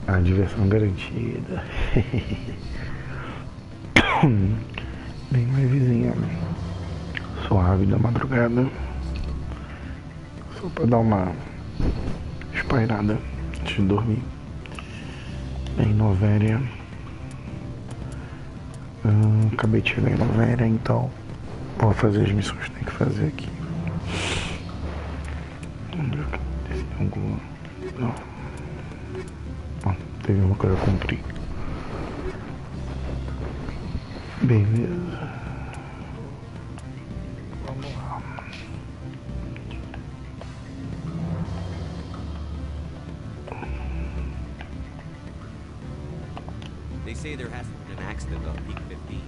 A diversão garantida. Bem levezinha, suave da madrugada. Só pra dar uma espairada antes de dormir. Bem, Novéria. Acabei de chegar em Novéria, então vou fazer as missões que tem que fazer aqui. Vamos ver se tem alguma. Não. Teve uma que eu cumpri. Beleza. Vamos lá. They say there hasn't been an accident on Peak 15.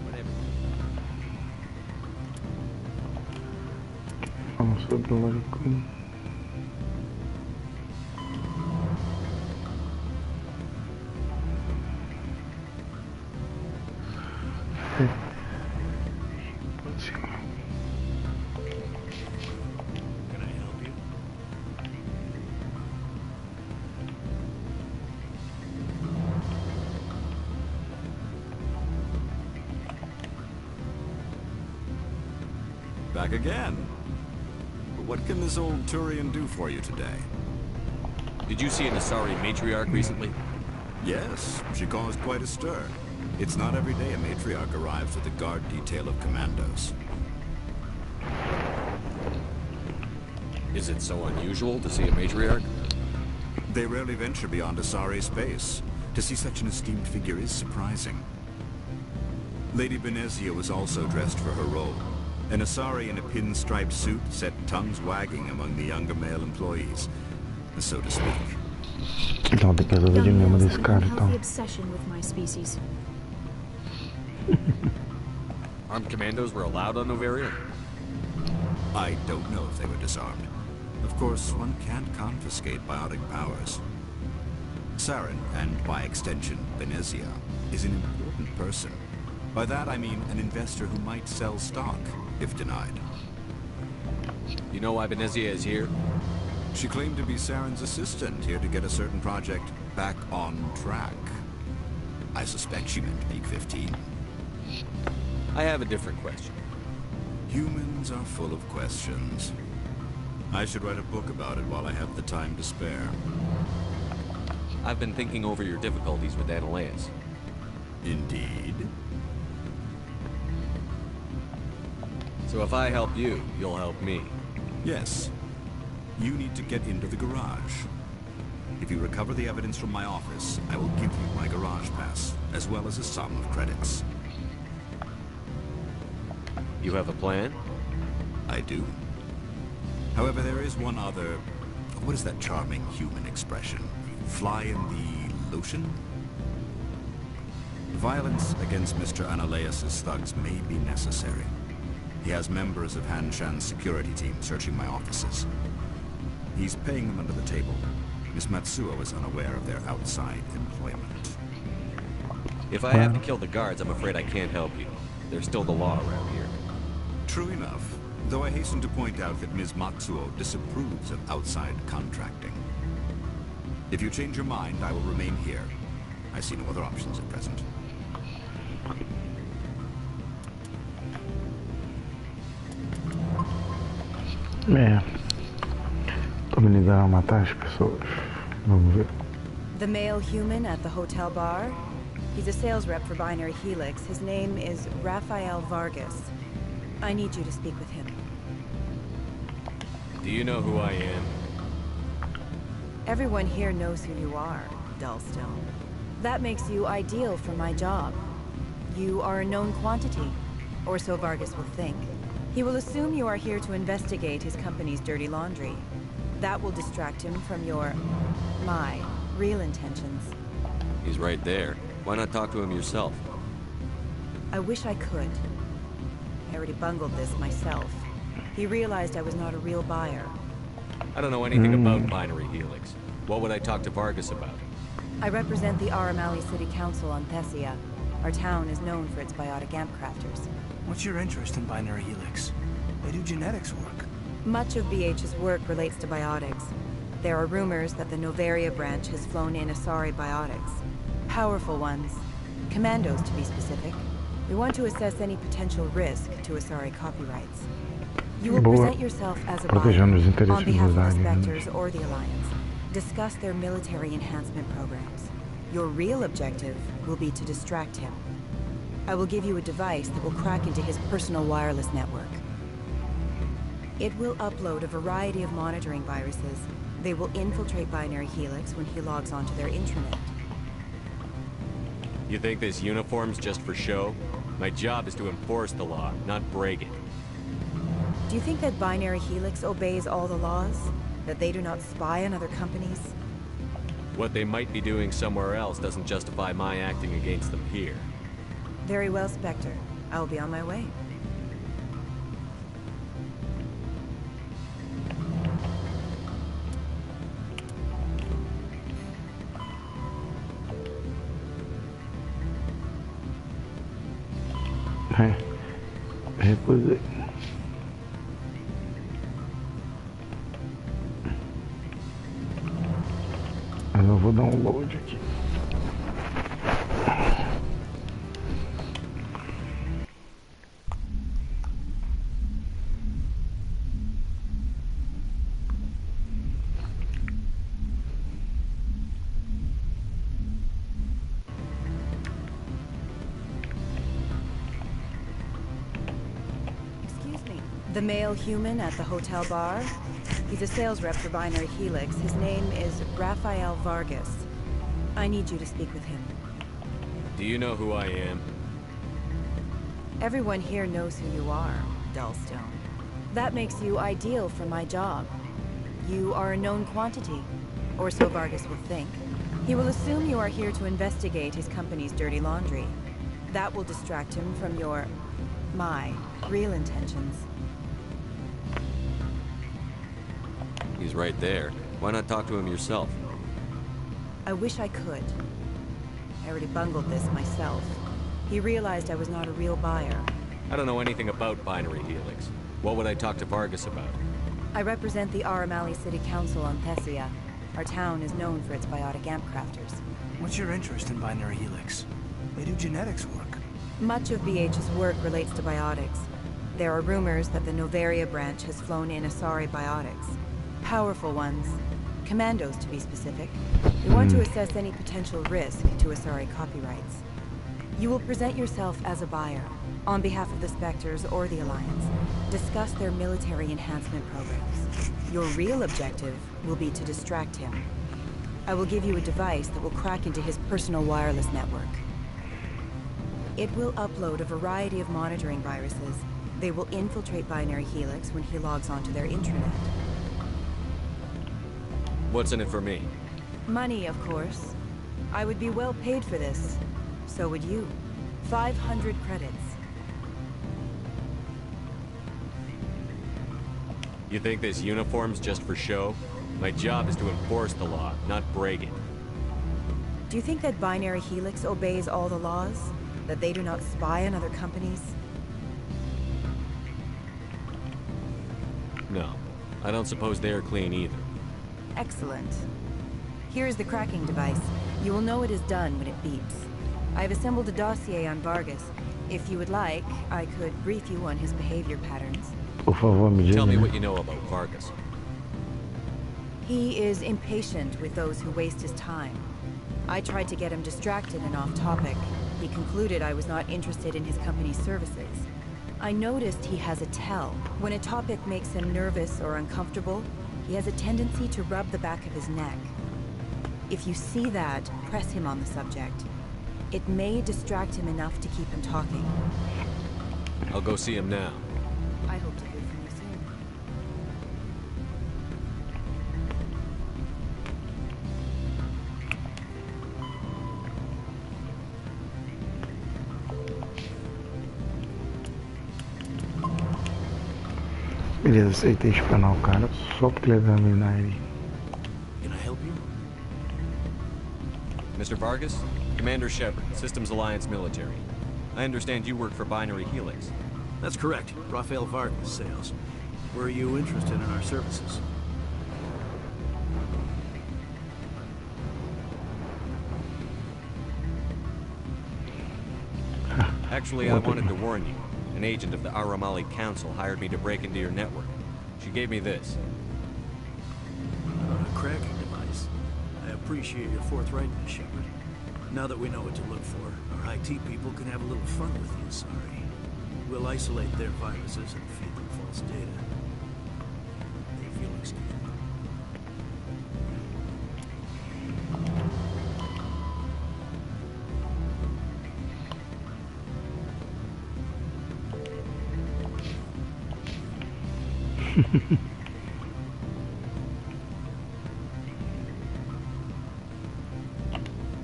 Whatever. Vamos sobre o lógico. Back again. But what can this old Turian do for you today? Did you see an Asari matriarch recently? Yes, she caused quite a stir. It's not every day a matriarch arrives with a guard detail of commandos. Is it so unusual to see a matriarch? They rarely venture beyond Asari space. To see such an esteemed figure is surprising. Lady Benezia was also dressed for her role. An Asari in a pinstriped suit set tongues wagging among the younger male employees, so to speak. Então tem que resolver de mesmo desse cara, então. Armed commandos were allowed on Noveria? I don't know if they were disarmed. Of course, one can't confiscate biotic powers. Saren, and by extension, Benezia, is an important person. By that I mean an investor who might sell stock, if denied. You know why Benezia is here? She claimed to be Saren's assistant, here to get a certain project back on track. I suspect she meant Peak 15. I have a different question. Humans are full of questions. I should write a book about it while I have the time to spare. I've been thinking over your difficulties with Analeus. Indeed. So if I help you, you'll help me. Yes. You need to get into the garage. If you recover the evidence from my office, I will give you my garage pass, as well as a sum of credits. You have a plan? I do. However, there is one other... What is that charming human expression? Fly in the lotion? Violence against Mr. Analeus' thugs may be necessary. He has members of Han Shan's security team searching my offices. He's paying them under the table. Miss Matsuo is unaware of their outside employment. If I have to kill the guards, I'm afraid I can't help you. There's still the law around here. True enough, though I hasten to point out that Ms. Matsuo disapproves of outside contracting. If you change your mind, I will remain here. I see no other options at present. Tô me ligando a matar as pessoas. Vamos ver. The male human at the hotel bar? He's a sales rep for Binary Helix. His name is Rafael Vargas. I need you to speak with him. Do you know who I am? Everyone here knows who you are, Dullstone. That makes you ideal for my job. You are a known quantity, or so Vargas will think. He will assume you are here to investigate his company's dirty laundry. That will distract him from my real intentions. He's right there. Why not talk to him yourself? I wish I could. I already bungled this myself. He realized I was not a real buyer. I don't know anything about Binary Helix. What would I talk to Vargas about? I represent the Aramali City Council on Thessia. Our town is known for its biotic amp crafters. What's your interest in Binary Helix? They do genetics work. Much of BH's work relates to biotics. There are rumors that the Novaria branch has flown in Asari biotics. Powerful ones. Commandos, to be specific. We want to assess any potential risk to Asari copyrights. You will present yourself as a buyer Protegendo os interesses on behalf dos of the aliens. Spectres or the Alliance. Discuss their military enhancement programs. Your real objective will be to distract him. I will give you a device that will crack into his personal wireless network. It will upload a variety of monitoring viruses. They will infiltrate Binary Helix when he logs onto their intranet. You think this uniform's just for show? My job is to enforce the law, not break it. Do you think that Binary Helix obeys all the laws? That they do not spy on other companies? What they might be doing somewhere else doesn't justify my acting against them here. Very well, Spectre. I will be on my way. Recusei. Mas eu vou dar um load aqui. The male human at the hotel bar? He's a sales rep for Binary Helix. His name is Rafael Vargas. I need you to speak with him. Do you know who I am? Everyone here knows who you are, Dullstone. That makes you ideal for my job. You are a known quantity, or so Vargas will think. He will assume you are here to investigate his company's dirty laundry. That will distract him from my real intentions. He's right there. Why not talk to him yourself? I wish I could. I already bungled this myself. He realized I was not a real buyer. I don't know anything about Binary Helix. What would I talk to Vargas about? I represent the Aramali City Council on Thessia. Our town is known for its biotic amp crafters. What's your interest in Binary Helix? They do genetics work. Much of BH's work relates to biotics. There are rumors that the Novaria branch has flown in Asari biotics. Powerful ones. Commandos, to be specific. We want to assess any potential risk to Asari copyrights. You will present yourself as a buyer, on behalf of the Spectres or the Alliance. Discuss their military enhancement programs. Your real objective will be to distract him. I will give you a device that will crack into his personal wireless network. It will upload a variety of monitoring viruses. They will infiltrate Binary Helix when he logs onto their intranet. What's in it for me? Money, of course. I would be well paid for this. So would you. 500 credits. You think this uniform's just for show? My job is to enforce the law, not break it. Do you think that Binary Helix obeys all the laws? That they do not spy on other companies? No. I don't suppose they're clean either. Excellent. Here is the cracking device. You will know it is done when it beeps. I have assembled a dossier on Vargas. If you would like, I could brief you on his behavior patterns. Por favor, me diga. Tell me what you know about Vargas. He is impatient with those who waste his time. I tried to get him distracted and off topic. He concluded I was not interested in his company's services. I noticed he has a tell. When a topic makes him nervous or uncomfortable, he has a tendency to rub the back of his neck. If you see that, press him on the subject. It may distract him enough to keep him talking. I'll go see him now. I hope to hear from you soon. Beleza, aceitei espanar o cara só porque ele é da Minari. Can I help you? Mr. Vargas? Commander Shepard, Systems Alliance Military. I understand you work for Binary Helix. That's correct. Rafael Vargas, sales. Were you interested in our services? Actually, I wanted to warn you. An agent of the Aramali Council hired me to break into your network. She gave me this. A cracking device. I appreciate your forthrightness, Shepard. Now that we know what to look for, our IT people can have a little fun with you, sorry. We'll isolate their viruses and feed them false data. If you'll excuse me.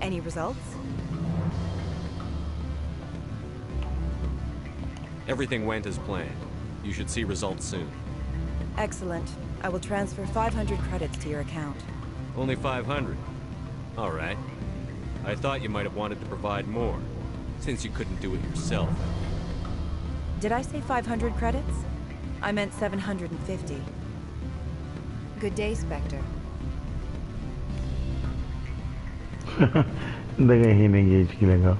Any results? Everything went as planned. You should see results soon. Excellent. I will transfer 500 credits to your account. Only 500. All right. I thought you might have wanted to provide more, since you couldn't do it yourself. Did I say 500 credits? I meant 750. Good day, Spectre. Ainda ganhei ninguém, que legal.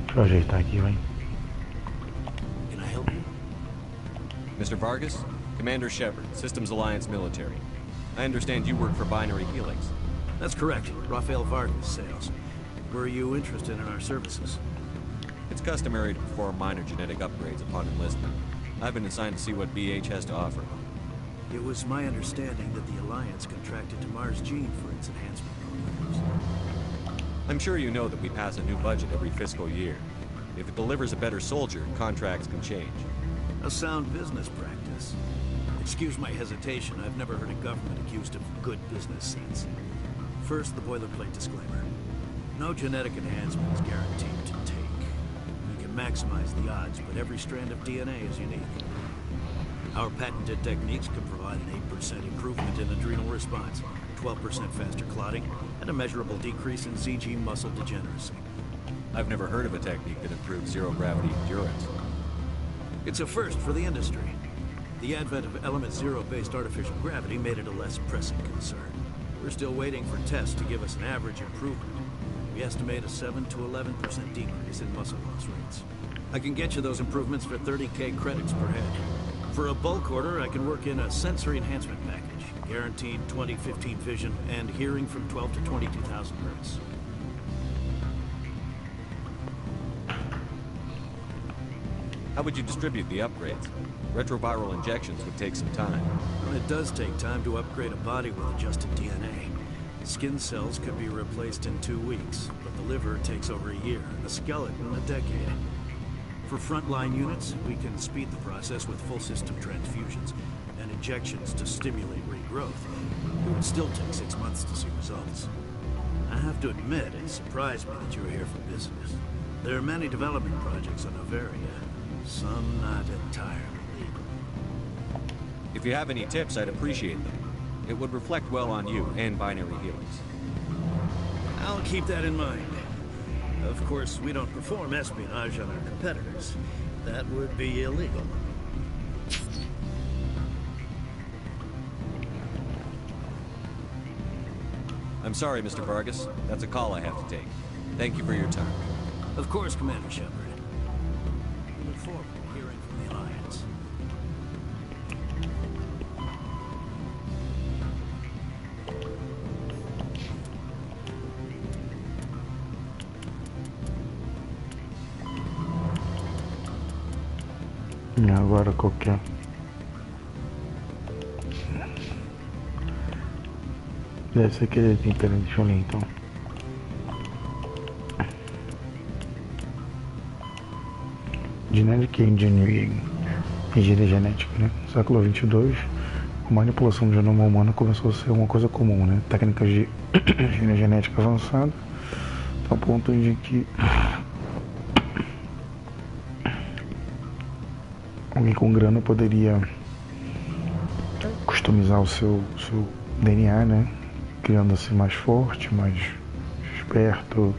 Deixa eu ajeitar aqui, vai. Can I help you? Mr. Vargas? Commander Shepard, Systems Alliance Military. I understand you work for Binary Helix. That's correct. Rafael Vargas, sales. Were you interested in our services? It's customary to perform minor genetic upgrades upon enlistment. I've been assigned to see what BH has to offer. It was my understanding that the Alliance contracted to Mars Gene for its enhancement programs. I'm sure you know that we pass a new budget every fiscal year. If it delivers a better soldier, contracts can change. A sound business practice. Excuse my hesitation, I've never heard a government accused of good business sense. First, the boilerplate disclaimer. No genetic enhancement is guaranteed to take. We can maximize the odds, but every strand of DNA is unique. Our patented techniques can provide an 8% improvement in adrenal response, 12% faster clotting, and a measurable decrease in ZG muscle degeneracy. I've never heard of a technique that improves zero-gravity endurance. It's a first for the industry. The advent of element zero-based artificial gravity made it a less pressing concern. We're still waiting for tests to give us an average improvement. We estimate a 7 to 11% decrease in muscle loss rates. I can get you those improvements for 30K credits per head. For a bulk order, I can work in a sensory enhancement package, guaranteed 20/15 vision and hearing from 12 to 22,000 hertz. How would you distribute the upgrades? Retroviral injections would take some time. Well, it does take time to upgrade a body with adjusted DNA. Skin cells could be replaced in 2 weeks, but the liver takes over a year, and the skeleton a decade. For frontline units, we can speed the process with full system transfusions and injections to stimulate regrowth. It would still take 6 months to see results. I have to admit, it surprised me that you were here for business. There are many development projects on Noveria, some not entirely legal. If you have any tips, I'd appreciate them. It would reflect well on you and Binary Helix. I'll keep that in mind. Of course, we don't perform espionage on our competitors. That would be illegal. I'm sorry, Mr. Vargas. That's a call I have to take. Thank you for your time. Of course, Commander Shepard. We look forward to hearing from the Alliance. E agora qual que é? Deve ser aquele item, peraí, deixa eu ler então. Genetic Engineering, engenharia genética, né? Século 22, a manipulação do genoma humano começou a ser uma coisa comum, né? Técnicas de engenharia genética avançada, ao ponto de que alguém com grana poderia customizar o seu DNA, né? Criando-se mais forte, mais esperto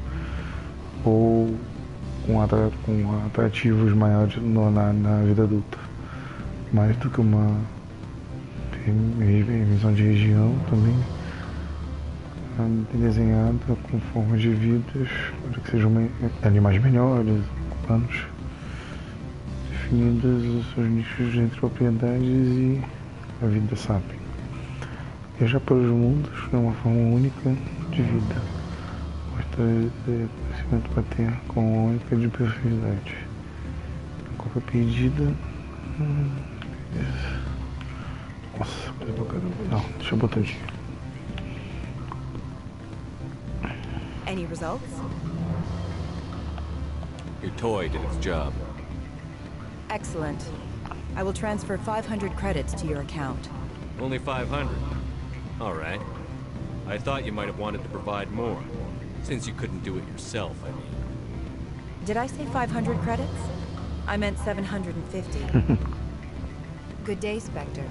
ou com atrativos maiores na vida adulta. Mais do que uma visão de região, também desenhada com formas de vidas para que sejam animais melhores, humanos, definidas os seus nichos entre propriedades e a vida sapiens. Viajar pelos mundos é uma forma única de vida. Mostra conhecimento para ter com uma única de perfeitidade. A cópia perdida. Nossa, coisa pra caramba. Não, deixa eu botar aqui. Any results? Your toy did its job. Excellent. I will transfer 500 credits to your account. Only 500. All right. I thought you might have wanted to provide more, since you couldn't do it yourself, I mean. Did I say 500 credits? I meant 750. Good day, Spectre.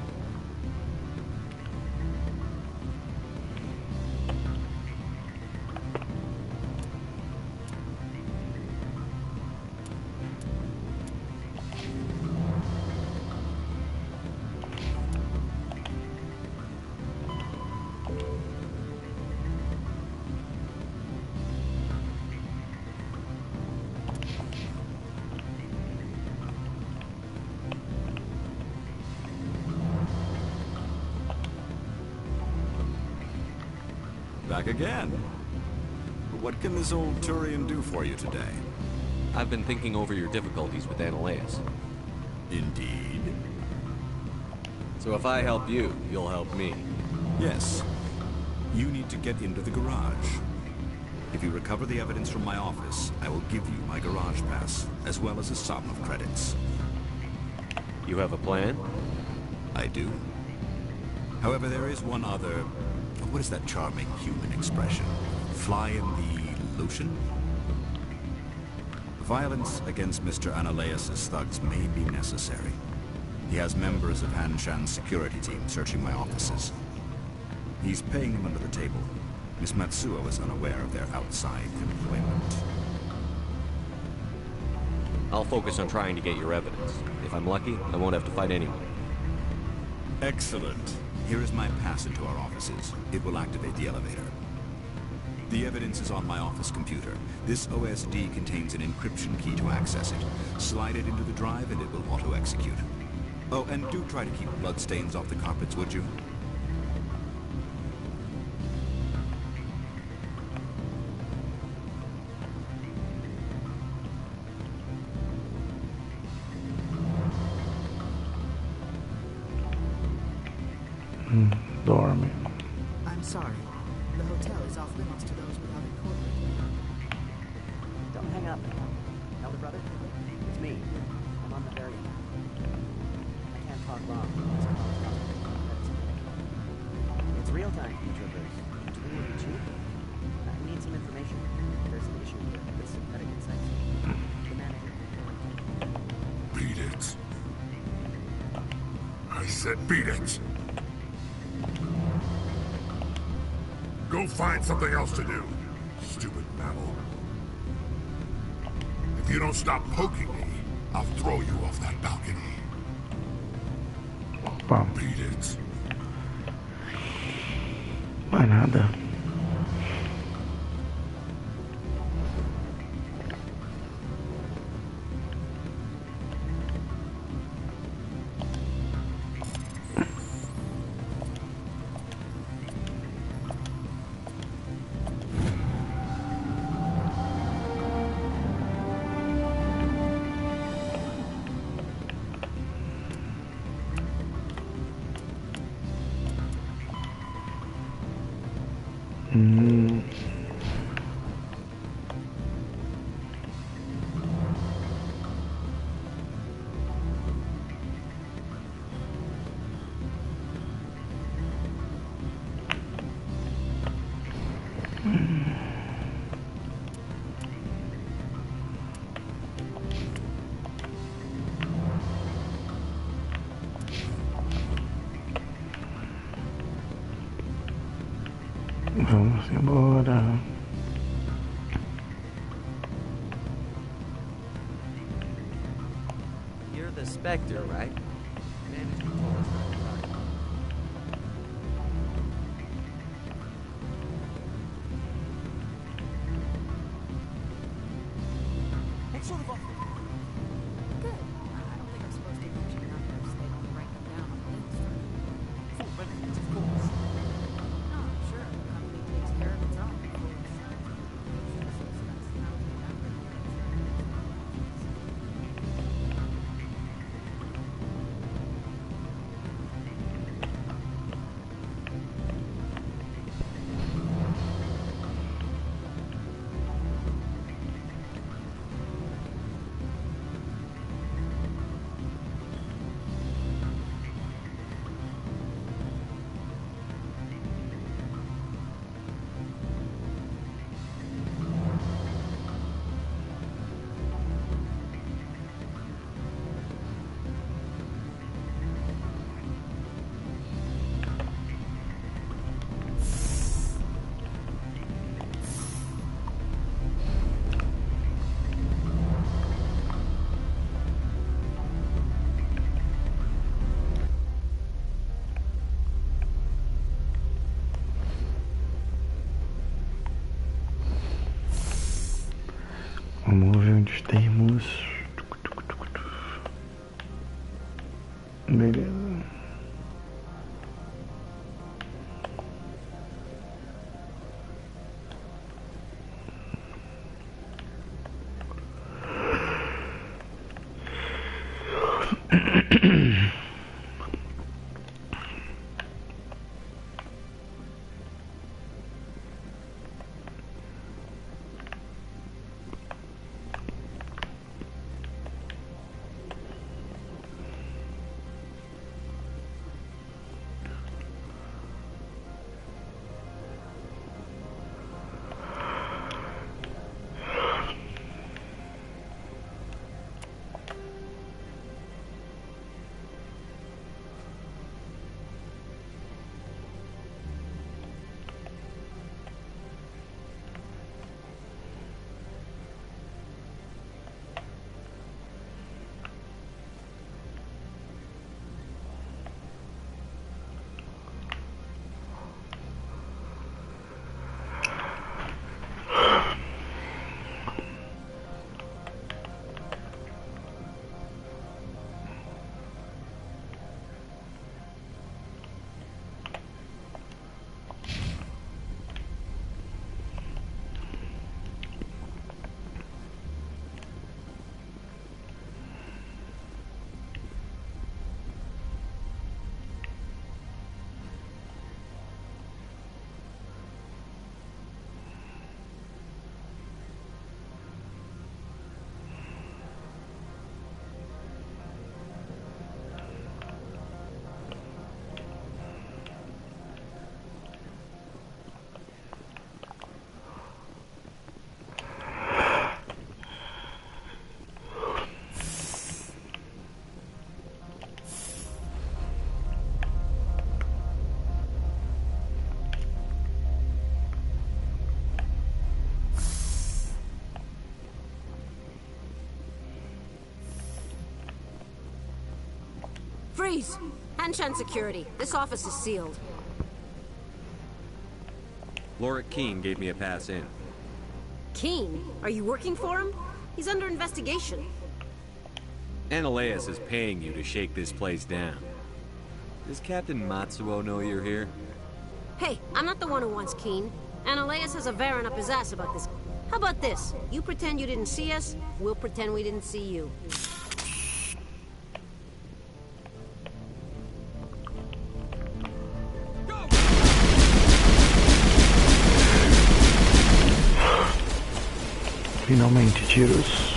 Back again. What can this old Turian do for you today? I've been thinking over your difficulties with Analeus. Indeed. So if I help you, you'll help me. Yes. You need to get into the garage. If you recover the evidence from my office, I will give you my garage pass, as well as a sum of credits. You have a plan? I do. However, there is one other... What is that charming human expression? Fly in the lotion? Violence against Mr. Analeus' thugs may be necessary. He has members of Han Shan's security team searching my offices. He's paying them under the table. Miss Matsuo is unaware of their outside employment. I'll focus on trying to get your evidence. If I'm lucky, I won't have to fight anyone. Excellent. Here is my pass into our offices. It will activate the elevator. The evidence is on my office computer. This OSD contains an encryption key to access it. Slide it into the drive and it will auto-execute. Oh, and do try to keep bloodstains off the carpets, would you? Dorme. I'm sorry. The hotel is off limits to those without a corporate. Don't hang up. Elder brother? It's me. I'm on the variant. I can't talk long. It's real-time, troopers. Do we need you? I need some information. There's an issue here with synthetic insects. The manager. Beat it. I said beat it. Go find something else to do, stupid mammal. If you don't stop poking me, I'll throw you off that balcony. Opa. Beat it. Mais nada. Vamos embora. a Spectre, right? Management told us not to talk about it. What sort of offer? Good. I don't think I'm supposed to mention numbers. They don't write them down on the links. Full benefits, of course. No, sure. The company takes care of its own, of course. Vamos ver onde temos. Beleza. Freeze! Hanshan security. This office is sealed. Lorik Keene gave me a pass in. Keene? Are you working for him? He's under investigation. Ananias is paying you to shake this place down. Does Captain Matsuo know you're here? Hey, I'm not the one who wants Keene. Ananias has a Varen up his ass about this. How about this? You pretend you didn't see us, we'll pretend we didn't see you. Finalmente, tiros.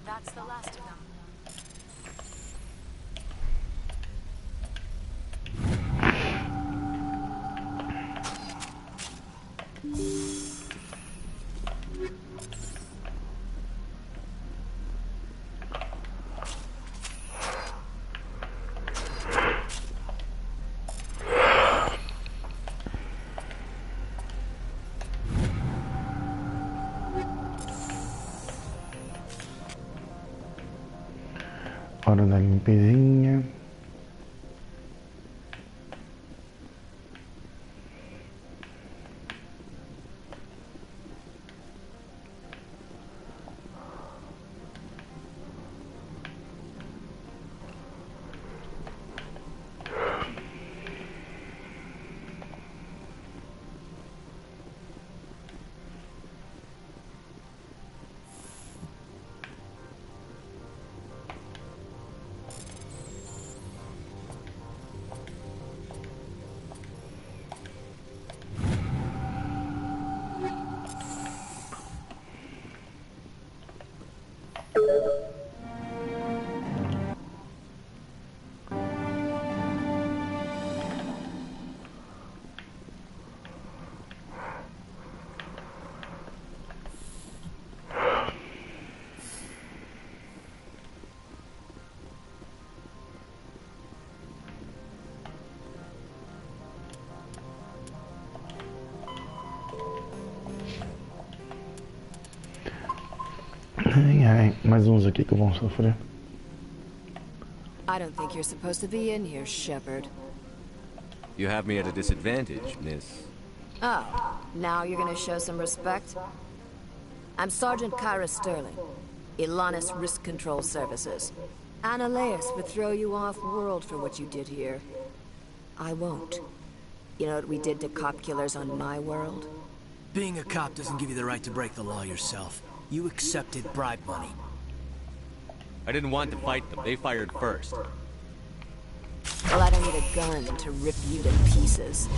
That's the last of them. Hora da limpezinha. Ai, ai, mais uns aqui que vão sofrer. I don't think you're supposed to be in here, Shepard. You have me at a disadvantage, miss. Oh, now you're gonna show some respect? I'm Sergeant Kyra Sterling, Ilanis Risk Control Services. Annaleus would throw you off-world for what you did here. I won't. You know what we did to cop killers on my world? Being a cop doesn't give you the right to break the law yourself. You accepted bribe money. I didn't want to fight them. They fired first. Well, I don't need a gun to rip you to pieces.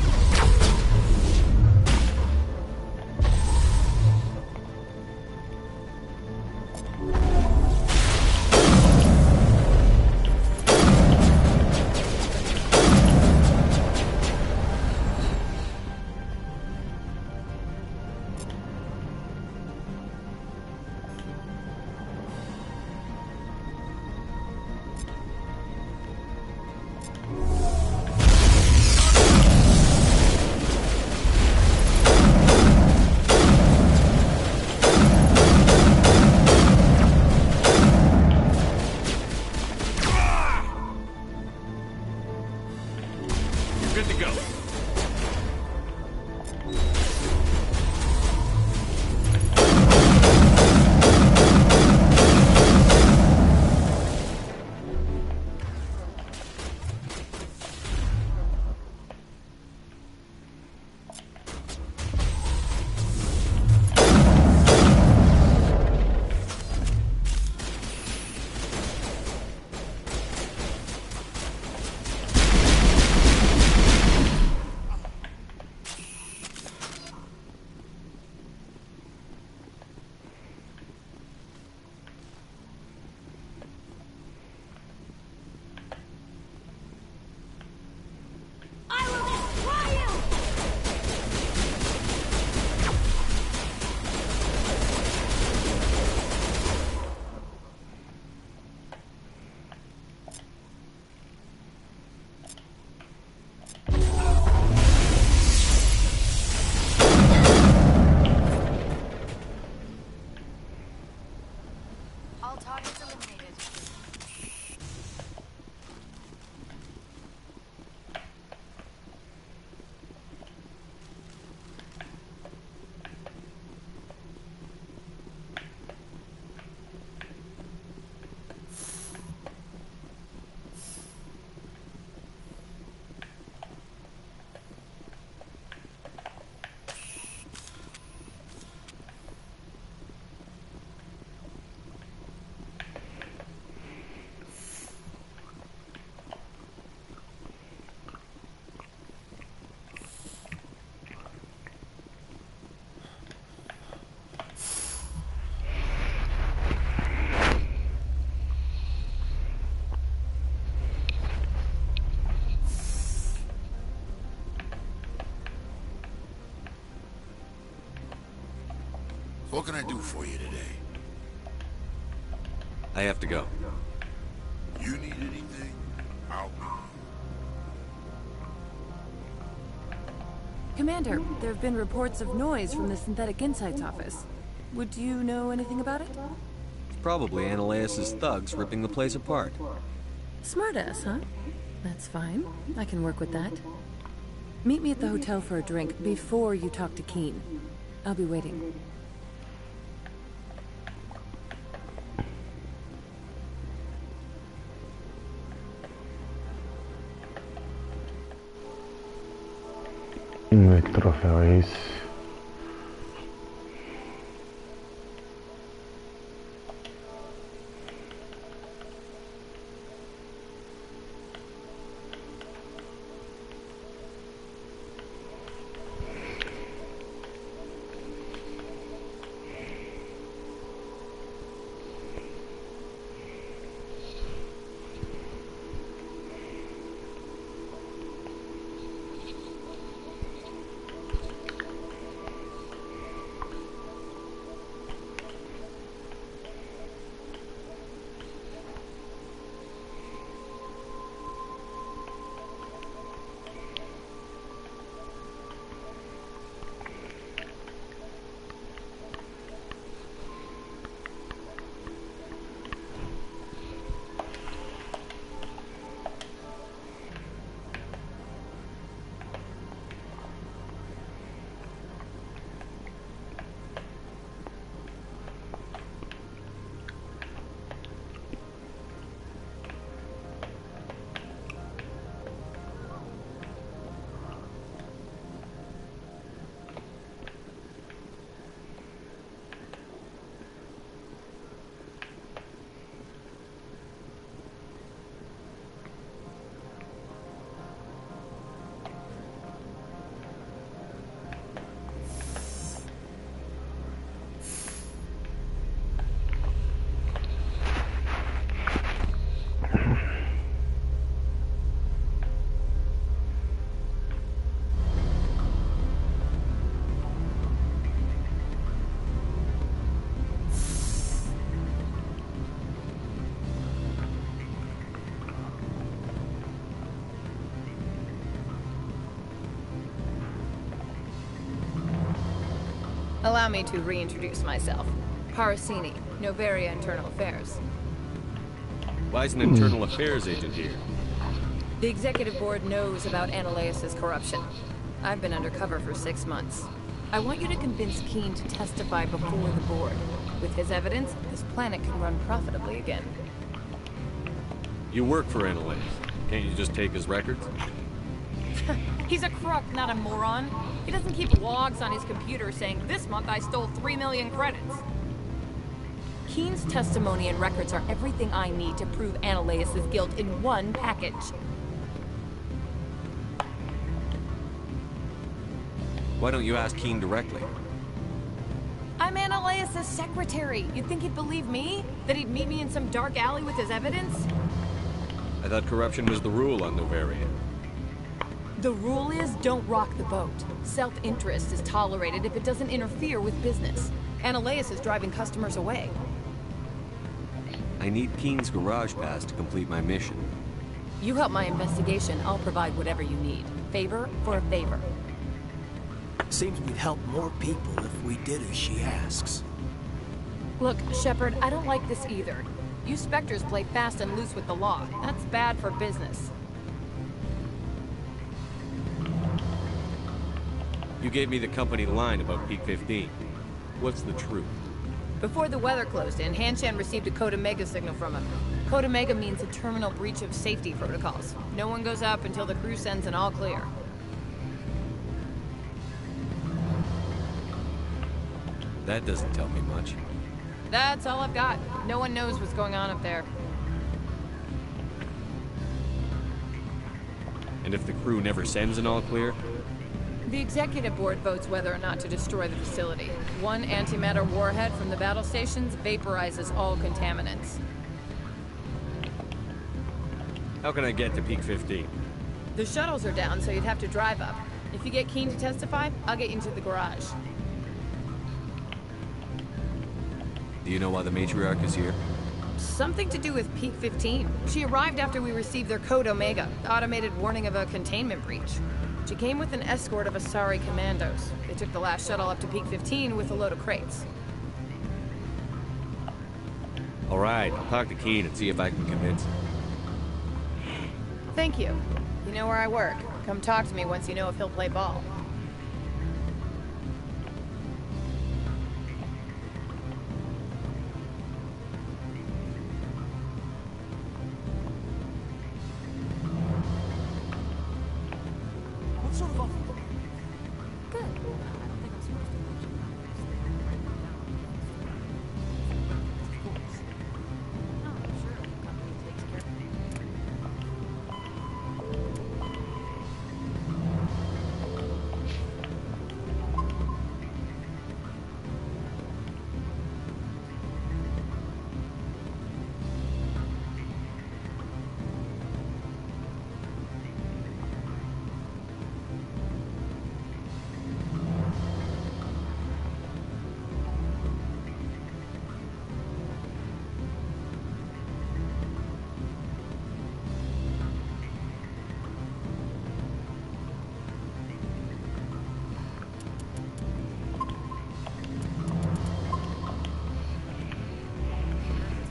Targets eliminated. What can I do for you today? I have to go. You need anything? I'll be. Commander, there have been reports of noise from the Synthetic Insights office. Would you know anything about it? It's probably Ananias' thugs ripping the place apart. Smartass, huh? That's fine. I can work with that. Meet me at the hotel for a drink before you talk to Keen. I'll be waiting. Vamos ver que troféu é esse. Allow me to reintroduce myself. Parasini, Novaria Internal Affairs. Why is an internal affairs agent here? The executive board knows about Ananias' corruption. I've been undercover for 6 months. I want you to convince Keen to testify before the board. With his evidence, this planet can run profitably again. You work for Ananias. Can't you just take his records? He's a crook, not a moron. He doesn't keep logs on his computer saying, this month I stole 3 million credits. Keen's testimony and records are everything I need to prove Ananias' guilt in one package. Why don't you ask Keen directly? I'm Ananias' secretary. You'd think he'd believe me? That he'd meet me in some dark alley with his evidence? I thought corruption was the rule on Novaria. The rule is, don't rock the boat. Self-interest is tolerated if it doesn't interfere with business. Ananias is driving customers away. I need Keen's garage pass to complete my mission. You help my investigation, I'll provide whatever you need. Favor for a favor. Seems we'd help more people if we did as she asks. Look, Shepard, I don't like this either. You Spectres play fast and loose with the law. That's bad for business. You gave me the company line about Peak 15. What's the truth? Before the weather closed in, Hanshan received a Code Omega signal from him. Code Omega means a terminal breach of safety protocols. No one goes up until the crew sends an all clear. That doesn't tell me much. That's all I've got. No one knows what's going on up there. And if the crew never sends an all clear? The executive board votes whether or not to destroy the facility. One antimatter warhead from the battle stations vaporizes all contaminants. How can I get to Peak 15? The shuttles are down, so you'd have to drive up. If you get Keen to testify, I'll get you into the garage. Do you know why the matriarch is here? Something to do with Peak 15. She arrived after we received their Code Omega, automated warning of a containment breach. She came with an escort of Asari commandos. They took the last shuttle up to Peak 15 with a load of crates. All right, I'll talk to Keen and see if I can convince him. Thank you. You know where I work. Come talk to me once you know if he'll play ball. What sort of offer? Good. I don't think I'm supposed to mention that. Write them down. Of course. No, sure. The company takes care of it.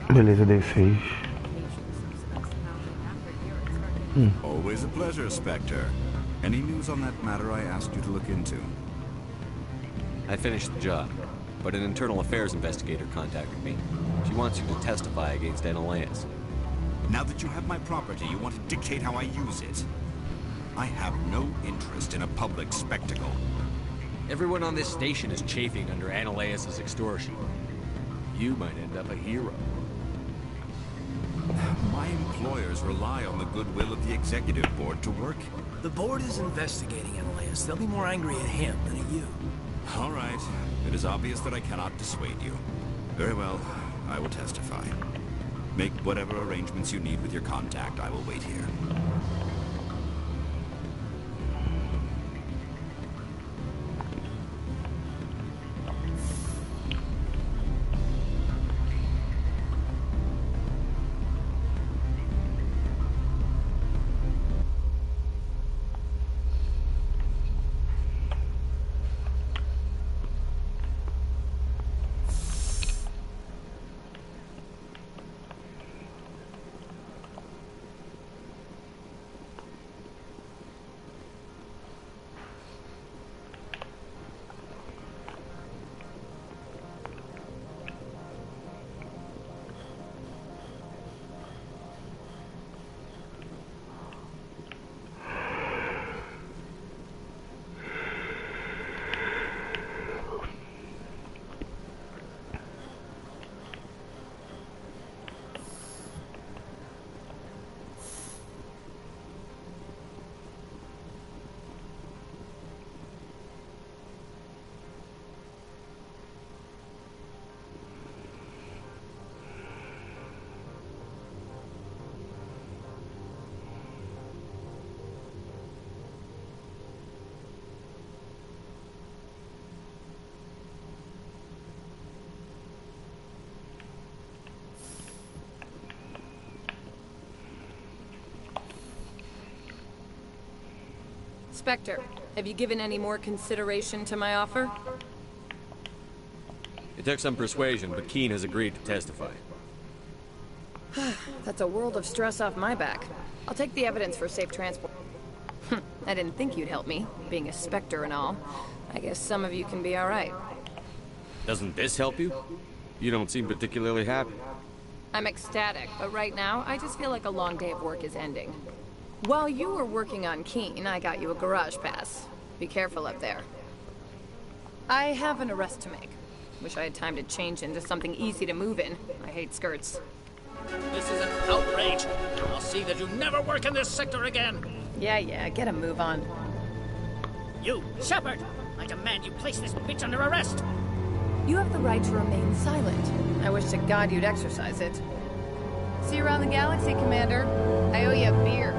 Beleza, D6. Always a pleasure, Spectre. Any news on that matter I asked you to look into? I finished the job, but an internal affairs investigator contacted me. She wants you to testify against Ananias. Now that you have my property, you want to dictate how I use it. I have no interest in a public spectacle. Everyone on this station is chafing under Ananias' extortion. You might end up a hero. My employers rely on the goodwill of the executive board to work. The board is investigating Ananias. They'll be more angry at him than at you. All right. It is obvious that I cannot dissuade you. Very well. I will testify. Make whatever arrangements you need with your contact. I will wait here. Spectre, have you given any more consideration to my offer? It took some persuasion, but Keen has agreed to testify. That's a world of stress off my back. I'll take the evidence for safe transport. I didn't think you'd help me, being a Spectre and all. I guess some of you can be alright. Doesn't this help you? You don't seem particularly happy. I'm ecstatic, but right now, I just feel like a long day of work is ending. While you were working on Keen, I got you a garage pass. Be careful up there. I have an arrest to make. Wish I had time to change into something easy to move in. I hate skirts. This is an outrage. I'll see that you never work in this sector again. Yeah, get a move on. You, Shepard! I demand you place this bitch under arrest! You have the right to remain silent. I wish to God you'd exercise it. See you around the galaxy, Commander. I owe you a beer.